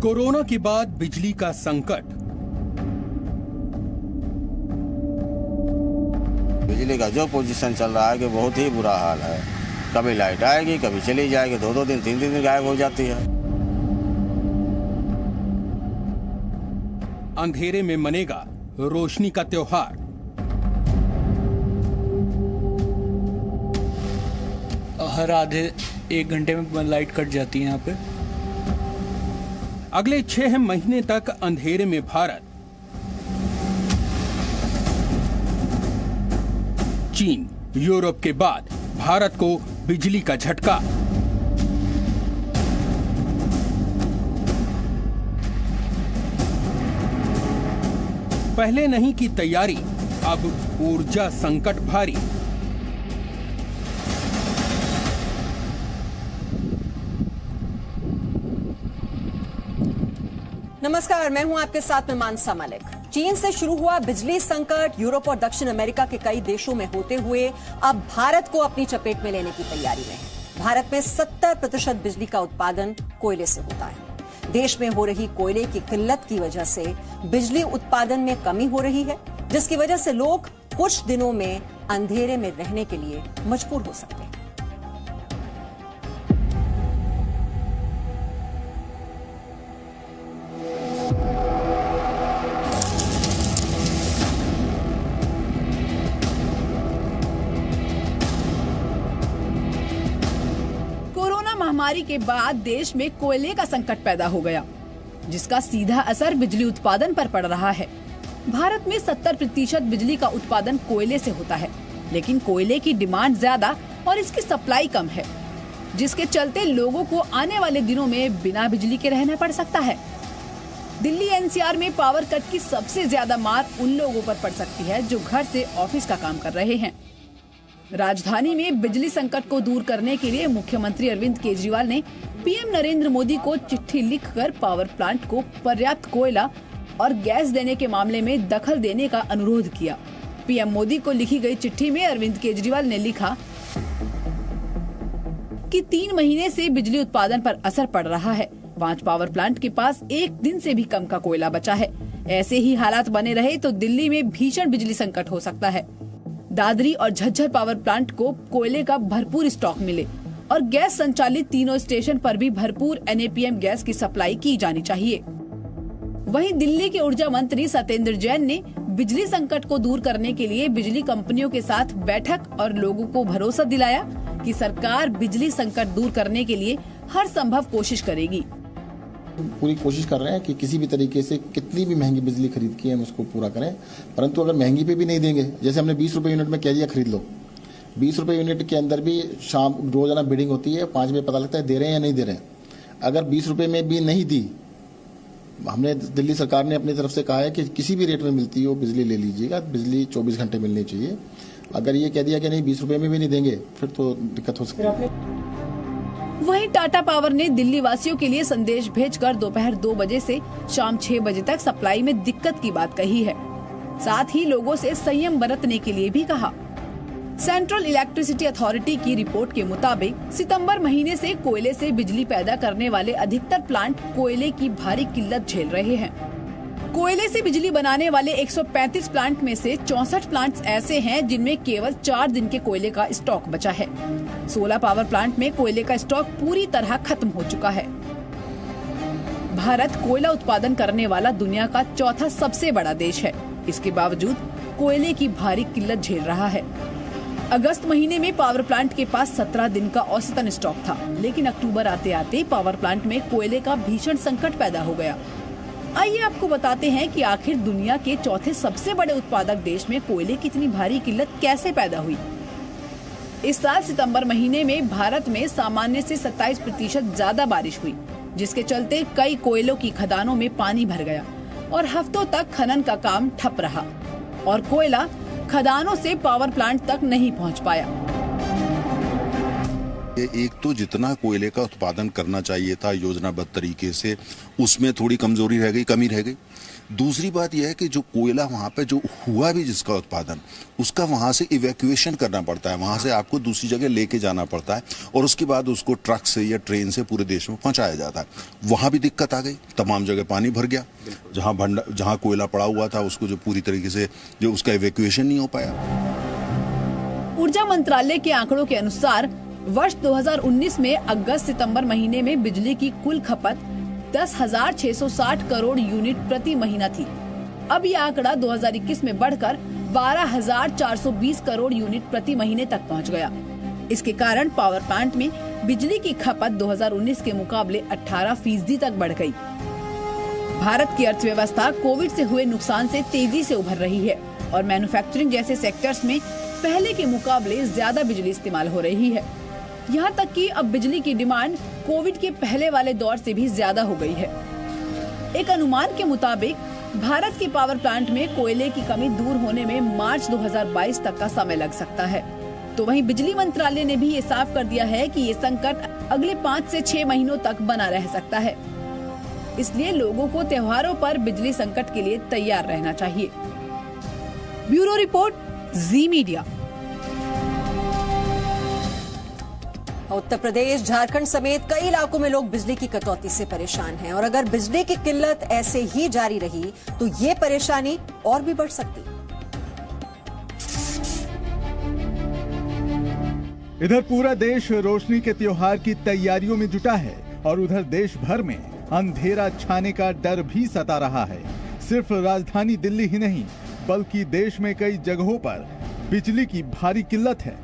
Corona के बाद बिजली का संकट। बिजली का जो पोजीशन चल रहा है कि बहुत ही बुरा हाल है। कभी लाइट आएगी, कभी चली जाएगी, 2-2 दिन 3-3 दिन गायब हो जाती है। अंधेरे में मनेगा रोशनी का त्योहार। हर आधे 1 घंटे में लाइट कट जाती है यहाँ पे। अगले 6 महीने तक अंधेरे में भारत। चीन, यूरोप के बाद भारत को बिजली का झटका। पहले नहीं की तैयारी, अब ऊर्जा संकट भारी। नमस्कार, मैं हूं आपके साथ में मानसा मलिक। चीन से शुरू हुआ बिजली संकट यूरोप और दक्षिण अमेरिका के कई देशों में होते हुए अब भारत को अपनी चपेट में लेने की तैयारी में है। भारत में 70% बिजली का उत्पादन कोयले से होता है। देश में हो रही कोयले की किल्लत की वजह से बिजली उत्पादन में कमी हो रही है, जिसकी वजह से लोग कुछ दिनों में अंधेरे में रहने के लिए मजबूर हो सकते हैं। महामारी के बाद देश में कोयले का संकट पैदा हो गया, जिसका सीधा असर बिजली उत्पादन पर पड़ रहा है। भारत में 70% बिजली का उत्पादन कोयले से होता है, लेकिन कोयले की डिमांड ज्यादा और इसकी सप्लाई कम है, जिसके चलते लोगों को आने वाले दिनों में बिना बिजली के रहना पड़ सकता है। दिल्ली एनसीआर में पावर कट की सबसे ज्यादा मार उन लोगों पर पड़ सकती है जो घर से ऑफिस का काम कर रहे हैं। राजधानी में बिजली संकट को दूर करने के लिए मुख्यमंत्री अरविंद केजरीवाल ने पीएम नरेंद्र मोदी को चिट्ठी लिखकर पावर प्लांट को पर्याप्त कोयला और गैस देने के मामले में दखल देने का अनुरोध किया। पीएम मोदी को लिखी गई चिट्ठी में अरविंद केजरीवाल ने लिखा कि 3 महीने से बिजली उत्पादन पर असर पड़ रहा है। 5 पावर प्लांट के पास 1 दिन से भी कम का कोयला बचा है। ऐसे ही हालात बने रहे तो दिल्ली में भीषण बिजली संकट हो सकता है। दादरी और झज्जर पावर प्लांट को कोयले का भरपूर स्टॉक मिले और गैस संचालित तीनों स्टेशन पर भी भरपूर NAPM गैस की सप्लाई की जानी चाहिए। वहीं दिल्ली के ऊर्जा मंत्री सत्येंद्र जैन ने बिजली संकट को दूर करने के लिए बिजली कंपनियों के साथ बैठक और लोगों को भरोसा दिलाया कि सरकार बिजली संकट दूर करने के लिए हर संभव कोशिश करेगी। पूरी कोशिश कर रहे हैं कि किसी भी तरीके से कितनी भी महंगी बिजली खरीद के हम उसको पूरा करें, परंतु अगर महंगी पे भी नहीं देंगे, जैसे हमने 20 रुपए यूनिट में कह दिया खरीद लो, 20 रुपए यूनिट के अंदर भी शाम रोजाना बिडिंग होती है, 5 बजे पता लगता है दे रहे हैं या नहीं दे रहे हैं। अगर 20 रुपए में भी नहीं दी, हमने दिल्ली सरकार ने अपनी तरफ से कहा है कि किसी भी रेट में मिलती हो बिजली ले लीजिएगा, बिजली 24 घंटे मिलनी चाहिए। अगर ये कह दिया कि नहीं 20 रुपए में भी नहीं देंगे, फिर तो दिक्कत हो सकती है। वहीं टाटा पावर ने दिल्ली वासियों के लिए संदेश भेजकर दोपहर 2 बजे से शाम 6 बजे तक सप्लाई में दिक्कत की बात कही है। साथ ही लोगों से संयम बरतने के लिए भी कहा। सेंट्रल इलेक्ट्रिसिटी अथॉरिटी की रिपोर्ट के मुताबिक सितंबर महीने से कोयले से बिजली पैदा करने वाले अधिकतर प्लांट कोयले की भारी किल्लत झेल रहे हैं। कोयले से बिजली बनाने वाले 135 प्लांट में से 64 प्लांट्स ऐसे हैं जिनमें केवल 4 दिन के कोयले का स्टॉक बचा है। 16 पावर प्लांट में कोयले का स्टॉक पूरी तरह खत्म हो चुका है। भारत कोयला उत्पादन करने वाला दुनिया का 4था सबसे बड़ा देश है। इसके बावजूद कोयले की भारी किल्लत झेल रहा है। अगस्त महीने में पावर प्लांट के पास 17 दिन का औसतन स्टॉक था, लेकिन अक्टूबर आते आते पावर प्लांट में कोयले का भीषण संकट पैदा हो गया। आइए आपको बताते हैं कि आखिर दुनिया के 4थे सबसे बड़े उत्पादक देश में कोयले की इतनी भारी किल्लत कैसे पैदा हुई। इस साल सितंबर महीने में भारत में सामान्य से 27% ज्यादा बारिश हुई, जिसके चलते कई कोयलों की खदानों में पानी भर गया और हफ्तों तक खनन का काम ठप रहा और कोयला खदानों से पावर प्लांट तक नहीं पहुंच पाया। एक तो जितना कोयले का उत्पादन करना चाहिए था योजनाबद्ध तरीके से, उसमें थोड़ी कमजोरी रह गई, कमी रह गई। दूसरी बात यह है कि जो कोयला वहां पे जो हुआ भी जिसका उत्पादन, उसका वहां से इवैक्यूएशन करना पड़ता है, वहां से आपको दूसरी जगह लेके जाना पड़ता है और उसके बाद उसको ट्रक से या ट्रेन से पूरे देश में पहुंचाया जाता है। वहां भी दिक्कत आ गई, तमाम जगह पानी भर गया, जहां कोयला पड़ा हुआ था उसको जो पूरी तरीके से जो उसका इवैक्यूएशन नहीं हो पाया। ऊर्जा मंत्रालय के आंकड़ों के अनुसार वर्ष 2019 में अगस्त सितंबर महीने में बिजली की कुल खपत 10,660 करोड़ यूनिट प्रति महीना थी। अब यह आंकड़ा 2021 में बढ़कर 12,420 करोड़ यूनिट प्रति महीने तक पहुंच गया। इसके कारण पावर प्लांट में बिजली की खपत 2019 के मुकाबले 18% तक बढ़ गई। भारत की अर्थव्यवस्था कोविड से हुए नुकसान से तेजी से उभर रही है और मैन्युफैक्चरिंग जैसे सेक्टर्स में पहले के मुकाबले ज्यादा बिजली इस्तेमाल हो रही है। यहाँ तक कि अब बिजली की डिमांड कोविड के पहले वाले दौर से भी ज्यादा हो गई है। एक अनुमान के मुताबिक भारत के पावर प्लांट में कोयले की कमी दूर होने में मार्च 2022 तक का समय लग सकता है। तो वहीं बिजली मंत्रालय ने भी ये साफ कर दिया है कि ये संकट अगले 5 से 6 महीनों तक बना रह सकता है। इसलिए लोगों को त्योहारों पर बिजली संकट के लिए तैयार रहना चाहिए। ब्यूरो रिपोर्ट, जी मीडिया। उत्तर प्रदेश, झारखंड समेत कई इलाकों में लोग बिजली की कटौती से परेशान हैं और अगर बिजली की किल्लत ऐसे ही जारी रही तो ये परेशानी और भी बढ़ सकती। इधर पूरा देश रोशनी के त्योहार की तैयारियों में जुटा है और उधर देश भर में अंधेरा छाने का डर भी सता रहा है। सिर्फ राजधानी दिल्ली ही नहीं बल्कि देश में कई जगहों पर बिजली की भारी किल्लत है।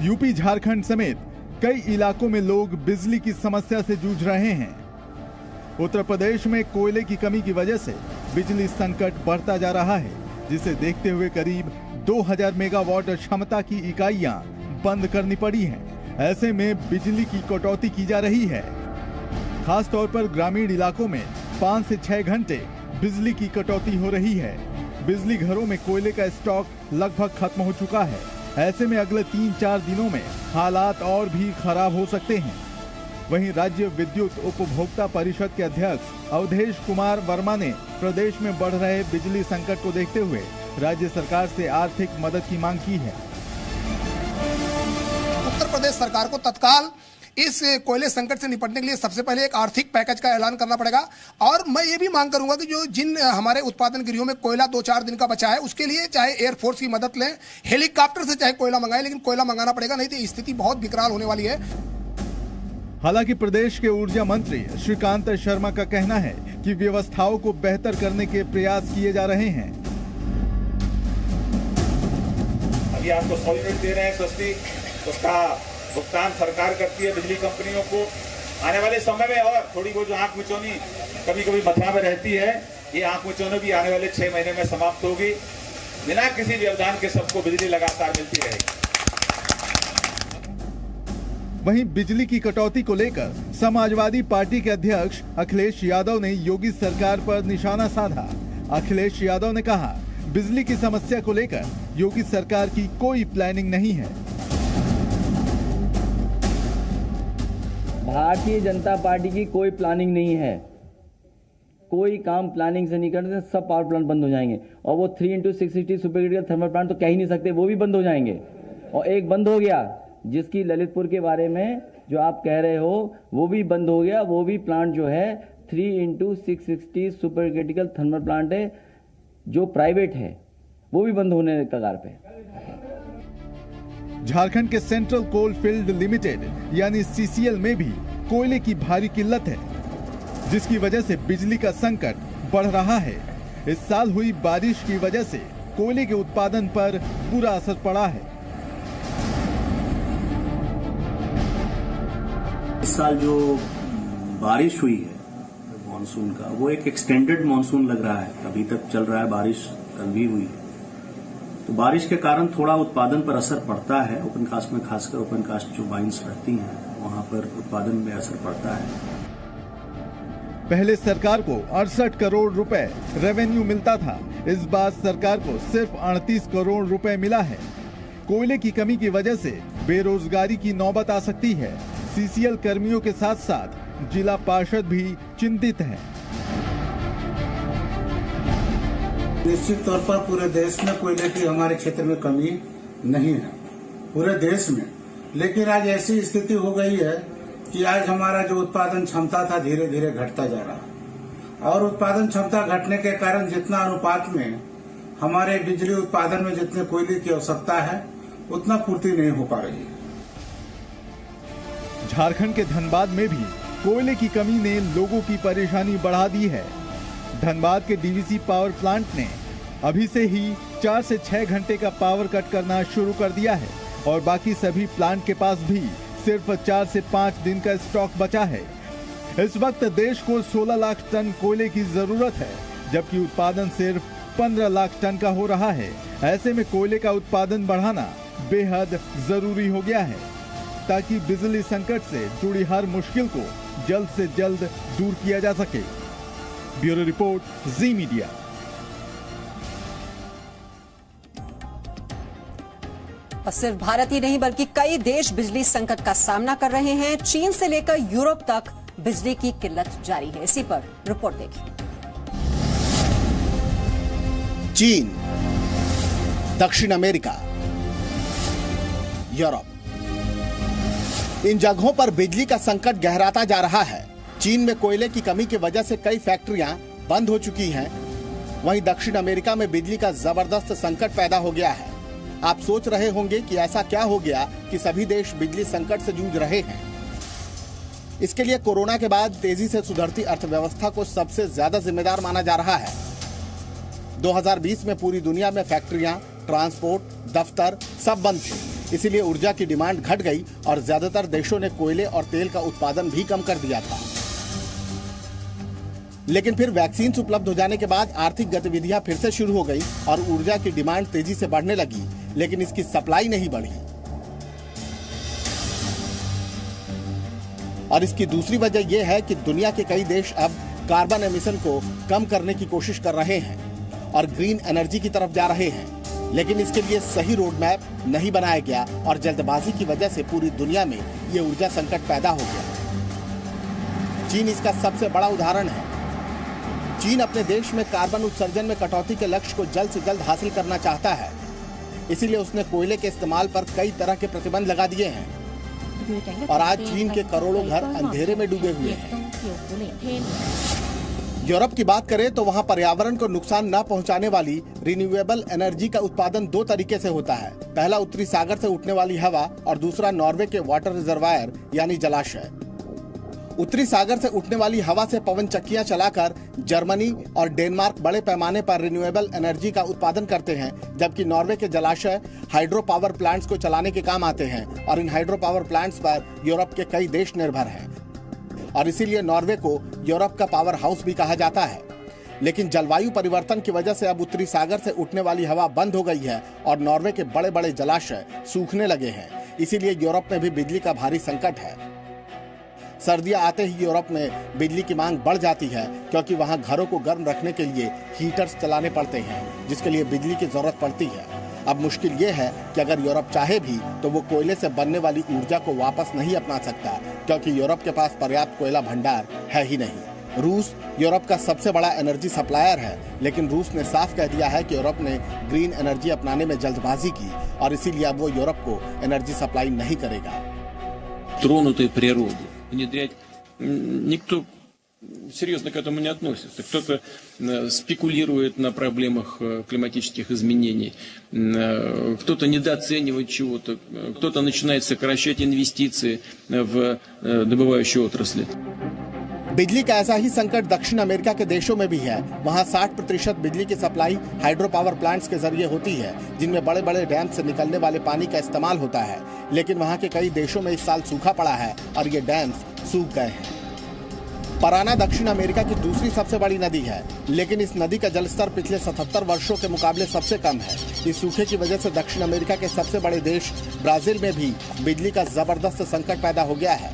यूपी, झारखंड समेत कई इलाकों में लोग बिजली की समस्या से जूझ रहे हैं। उत्तर प्रदेश में कोयले की कमी की वजह से बिजली संकट बढ़ता जा रहा है, जिसे देखते हुए करीब 2000 मेगावाट क्षमता की इकाइयां बंद करनी पड़ी हैं। ऐसे में बिजली की कटौती की जा रही है। खास तौर पर ग्रामीण इलाकों में 5 से 6 घंटे बिजली की कटौती हो रही है। बिजली घरों में कोयले का स्टॉक लगभग खत्म हो चुका है। ऐसे में अगले 3-4 दिनों में हालात और भी खराब हो सकते हैं। वहीं राज्य विद्युत उपभोक्ता परिषद के अध्यक्ष अवधेश कुमार वर्मा ने प्रदेश में बढ़ रहे बिजली संकट को देखते हुए राज्य सरकार से आर्थिक मदद की मांग की है। उत्तर प्रदेश सरकार को तत्काल इस कोयले संकट से निपटने के लिए सबसे पहले एक आर्थिक पैकेज का ऐलान करना पड़ेगा और मैं ये भी मांग करूंगा कि जो जिन हमारे उत्पादन गृहों में कोयला 2-4 दिन का बचा है उसके लिए चाहे एयरफोर्स की मदद लें, हेलीकॉप्टर से चाहे कोयला मंगाएं, लेकिन कोयला मंगाना पड़ेगा, नहीं तो स्थिति बहुत विकराल होने वाली है। हालांकि प्रदेश के ऊर्जा मंत्री श्रीकांत शर्मा का कहना है कि व्यवस्थाओं को बेहतर करने के प्रयास किए जा रहे हैं। अभी आपको 100 यूनिट दे रहे हैं सस्ती, उसका भुगतान सरकार करती है बिजली कंपनियों को। आने वाले समय में और थोड़ी वो जो आंख मिचौनी कभी कभी मथुरा में रहती है, ये आंख मिचौनी भी आने वाले 6 महीने में समाप्त होगी। बिना किसी व्यवधान के सबको बिजली लगातार मिलती रहेगी। वहीं बिजली की कटौती को लेकर समाजवादी पार्टी के अध्यक्ष अखिलेश यादव ने योगी सरकार पर निशाना साधा। अखिलेश यादव ने कहा, बिजली की समस्या को लेकर योगी सरकार की कोई प्लानिंग नहीं है। भारतीय जनता पार्टी की कोई प्लानिंग नहीं है। कोई काम प्लानिंग से नहीं करते, सब पावर प्लांट बंद हो जाएंगे। और वो 3x660 super critical thermal plant तो कह ही नहीं सकते, वो भी बंद हो जाएंगे। और एक बंद हो गया जिसकी ललितपुर के बारे में जो आप कह रहे हो, वो भी बंद हो गया। वो भी प्लांट जो है 3x660 super critical thermal plant है, जो प्राइवेट है, वो भी बंद होने के कगार पे। झारखंड के सेंट्रल कोल फील्ड लिमिटेड यानी सीसीएल में भी कोयले की भारी किल्लत है, जिसकी वजह से बिजली का संकट बढ़ रहा है। इस साल हुई बारिश की वजह से कोयले के उत्पादन पर बुरा असर पड़ा है। इस साल जो बारिश हुई है मानसून का, वो एक एक्सटेंडेड मानसून लग रहा है। अभी तक चल रहा है, बारिश कल भी हुई है, तो बारिश के कारण थोड़ा उत्पादन पर असर पड़ता है। ओपन कास्ट में, खासकर ओपन कास्ट जो माइंस रहती हैं, वहां पर उत्पादन में असर पड़ता है। पहले सरकार को 68 करोड़ रुपए रेवेन्यू मिलता था, इस बार सरकार को सिर्फ 38 करोड़ रुपए मिला है। कोयले की कमी की वजह से बेरोजगारी की नौबत आ सकती है। सीसीएल कर्मियों के साथ साथ जिला पार्षद भी चिंतित हैं। निश्चित तौर पर पूरे देश में कोयले की हमारे क्षेत्र में कमी नहीं है, पूरे देश में। लेकिन आज ऐसी स्थिति हो गई है कि आज हमारा जो उत्पादन क्षमता था धीरे धीरे घटता जा रहा है, और उत्पादन क्षमता घटने के कारण जितना अनुपात में हमारे बिजली उत्पादन में जितने कोयले की आवश्यकता है उतना पूर्ति नहीं हो पा रही है। झारखंड के धनबाद में भी कोयले की कमी ने लोगों की परेशानी बढ़ा दी है। धनबाद के डीवीसी पावर प्लांट ने अभी से ही 4 से 6 घंटे का पावर कट करना शुरू कर दिया है और बाकी सभी प्लांट के पास भी सिर्फ 4 से 5 दिन का स्टॉक बचा है। इस वक्त देश को 16 लाख टन कोयले की जरूरत है, जबकि उत्पादन सिर्फ 15 लाख टन का हो रहा है। ऐसे में कोयले का उत्पादन बढ़ाना बेहद जरूरी हो गया है ताकि बिजली संकट से जुड़ी हर मुश्किल को जल्द से जल्द दूर किया जा सके। ब्यूरो रिपोर्ट, जी मीडिया। और सिर्फ भारत ही नहीं बल्कि कई देश बिजली संकट का सामना कर रहे हैं। चीन से लेकर यूरोप तक बिजली की किल्लत जारी है। इसी पर रिपोर्ट देखिए। चीन, दक्षिण अमेरिका, यूरोप, इन जगहों पर बिजली का संकट गहराता जा रहा है। चीन में कोयले की कमी की वजह से कई फैक्ट्रियां बंद हो चुकी हैं। वहीं दक्षिण अमेरिका में बिजली का जबरदस्त संकट पैदा हो गया है। आप सोच रहे होंगे कि ऐसा क्या हो गया कि सभी देश बिजली संकट से जूझ रहे हैं। इसके लिए कोरोना के बाद तेजी से सुधरती अर्थव्यवस्था को सबसे ज्यादा जिम्मेदार माना जा रहा है। 2020 में पूरी दुनिया में फैक्ट्रियां, ट्रांसपोर्ट, दफ्तर सब बंद थे। इसीलिए ऊर्जा की डिमांड घट गई और ज्यादातर देशों ने कोयले और तेल का उत्पादन भी कम कर दिया था। लेकिन फिर वैक्सीन उपलब्ध हो जाने के बाद आर्थिक गतिविधियां फिर से शुरू हो गई और ऊर्जा की डिमांड तेजी से बढ़ने लगी, लेकिन इसकी सप्लाई नहीं बढ़ी। और इसकी दूसरी वजह यह है कि दुनिया के कई देश अब कार्बन एमिशन को कम करने की कोशिश कर रहे हैं और ग्रीन एनर्जी की तरफ जा रहे हैं, लेकिन इसके लिए सही रोड मैप नहीं बनाया गया और जल्दबाजी की वजह से पूरी दुनिया में ये ऊर्जा संकट पैदा हो गया। चीन इसका सबसे बड़ा उदाहरण है। चीन अपने देश में कार्बन उत्सर्जन में कटौती के लक्ष्य को जल्द से जल्द हासिल करना चाहता है, इसीलिए उसने कोयले के इस्तेमाल पर कई तरह के प्रतिबंध लगा दिए हैं और आज चीन के करोड़ों घर अंधेरे में डूबे हुए हैं। यूरोप की बात करें तो वहां पर्यावरण को नुकसान न पहुंचाने वाली रिन्यूएबल एनर्जी का उत्पादन 2 तरीके से होता है। पहला उत्तरी सागर से उठने वाली हवा और दूसरा नॉर्वे के वाटर रिजर्वायर यानी जलाशय। उत्तरी सागर से उठने वाली हवा से पवन चक्कियां चलाकर जर्मनी और डेनमार्क बड़े पैमाने पर रिन्यूएबल एनर्जी का उत्पादन करते हैं, जबकि नॉर्वे के जलाशय हाइड्रो पावर प्लांट्स को चलाने के काम आते हैं और इन हाइड्रो पावर प्लांट्स पर यूरोप के कई देश निर्भर हैं और इसीलिए नॉर्वे को यूरोप का पावर हाउस भी कहा जाता है। लेकिन जलवायु परिवर्तन की वजह से अब उत्तरी सागर से उठने वाली हवा बंद हो गई है और नॉर्वे के बड़े बड़े जलाशय सूखने लगे हैं। इसीलिए यूरोप में भी बिजली का भारी संकट है। सर्दियां आते ही यूरोप में बिजली की मांग बढ़ जाती है, क्योंकि वहां घरों को गर्म रखने के लिए हीटर्स चलाने पड़ते हैं, जिसके लिए बिजली की जरूरत पड़ती है। अब मुश्किल ये है कि अगर यूरोप चाहे भी तो वो कोयले से बनने वाली ऊर्जा को वापस नहीं अपना सकता, क्योंकि यूरोप के पास पर्याप्त कोयला भंडार है ही नहीं। रूस यूरोप का सबसे बड़ा एनर्जी सप्लायर है, लेकिन रूस ने साफ कह दिया है कि यूरोप ने ग्रीन एनर्जी अपनाने में जल्दबाजी की और इसीलिए अब वो यूरोप को एनर्जी सप्लाई नहीं करेगा। Тронутую природу внедрять никто серьезно к этому не относится. Кто-то спекулирует на проблемах климатических изменений, кто-то недооценивает чего-то, кто-то начинает сокращать инвестиции в добывающие отрасли. बिजली का ऐसा ही संकट दक्षिण अमेरिका के देशों में भी है। वहां 60% बिजली की सप्लाई हाइड्रो पावर प्लांट्स के जरिए होती है, जिनमें बड़े बड़े डैम से निकलने वाले पानी का इस्तेमाल होता है। लेकिन वहां के कई देशों में इस साल सूखा पड़ा है और ये डैम्स सूख गए हैं। पराना दक्षिण अमेरिका की दूसरी सबसे बड़ी नदी है, लेकिन इस नदी का जलस्तर पिछले 77 वर्षों के मुकाबले सबसे कम है। इस सूखे की वजह से दक्षिण अमेरिका के सबसे बड़े देश ब्राजील में भी बिजली का जबरदस्त संकट पैदा हो गया है।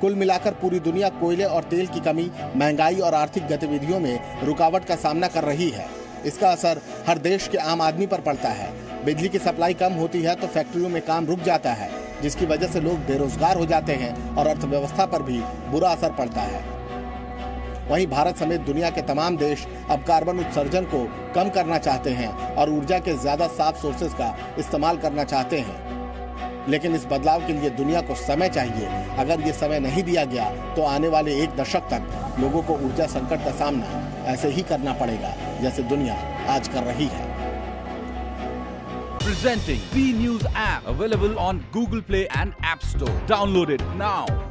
कुल मिलाकर पूरी दुनिया कोयले और तेल की कमी, महंगाई और आर्थिक गतिविधियों में रुकावट का सामना कर रही है। इसका असर हर देश के आम आदमी पर पड़ता है। बिजली की सप्लाई कम होती है तो फैक्ट्रियों में काम रुक जाता है, जिसकी वजह से लोग बेरोजगार हो जाते हैं और अर्थव्यवस्था पर भी बुरा असर पड़ता है। वहीं भारत समेत दुनिया के तमाम देश अब कार्बन उत्सर्जन को कम करना चाहते हैं और ऊर्जा के ज्यादा साफ सोर्सेज का इस्तेमाल करना चाहते हैं। लेकिन इस बदलाव के लिए दुनिया को समय चाहिए। अगर ये समय नहीं दिया गया तो आने वाले एक दशक तक लोगों को ऊर्जा संकट का सामना ऐसे ही करना पड़ेगा जैसे दुनिया आज कर रही है। Presenting V News app, available on Google Play and App Store. Download it now.